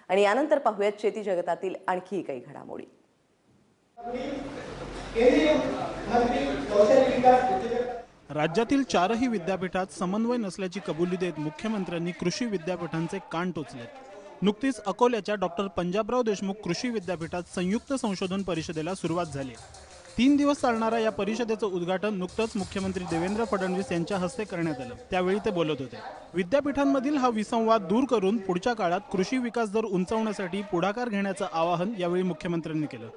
आणि यानंतर पाहूयात शेती जगतातील आणखी काही घडामोडी। राज्यातील 4ही विद्यापीठात समन्वय नसल्याची कबुली देत मुख्यमंत्र्यांनी कृषी विद्यापीठांचे कान टोचलेत। नुकतीच अकोल्याच्या डॉक्टर पंजाबराव देशमुख कृषी विद्यापीठात संयुक्त संशोधन परिषदेला सुरुवात झाली। 3 दिवस चालणाऱ्या या परिषदेचं उद्घाटन नुकतंच मुख्यमंत्री देवेंद्र फडणवीस यांच्या हस्ते करण्यात आलं। त्यावेळी ते बोलत होते। विद्यापीठांमधील हा विसंवाद दूर करून पुढच्या काळात कृषी विकास दर उंचावण्यासाठी पुढाकार घेण्याचं आवाहन यावेळी मुख्यमंत्र्यांनी केलं।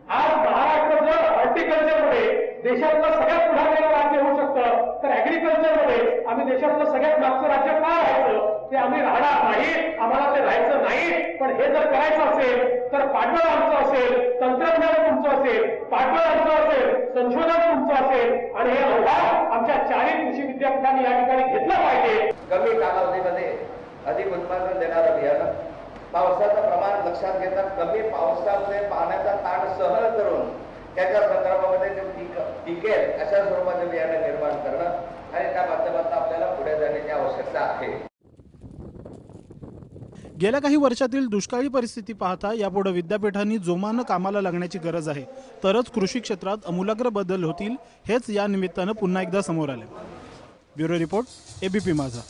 आज महाराष्ट्र जर हॉर्टिकल्चरमध्ये देशातलं सगळ्यात पुढारलेलं राज्य होऊ शकतं, तर ॲग्रिकल्चरमध्ये आम्ही देशातलं सगळ्यात मागचं राज्य का राहायचं? ते आम्ही राहणार नाही, आम्हाला ते राहायचं नाही। पण हे जर करायचं असेल तर पाठबळ आमचं असेल, तंत्रज्ञान तुमचं असेल, पाठबळ आमचं असेल, संशोधन तुमचं असेल आणि हे आव्हान आमच्या 4ही कृषी विद्यापीठांनी या ठिकाणी घेतलं पाहिजे। कमी कालावधीमध्ये अधिक उत्पादन देणारं बियाणं, पावसाचं प्रमाण लक्षात घेता कमी पावसामुळे पाण्याचा ताण सहन करून त्याच्या संदर्भामध्ये जे टिकेल अशा स्वरूपाचे बियाणं निर्माण करणं आणि त्या माध्यमातून आपल्याला पुढे जाण्याची आवश्यकता आहे। गेल्या काही वर्षातील दुष्काळी परिस्थिती पाहता यापुढे विद्यापीठांनी जोमानं कामाला लागण्याची गरज आहे, तरच कृषी क्षेत्रात आमूलाग्र बदल होतील, हेच या निमित्तानं पुन्हा एकदा समोर आले। ब्युरो रिपोर्ट, एबीपी माझा।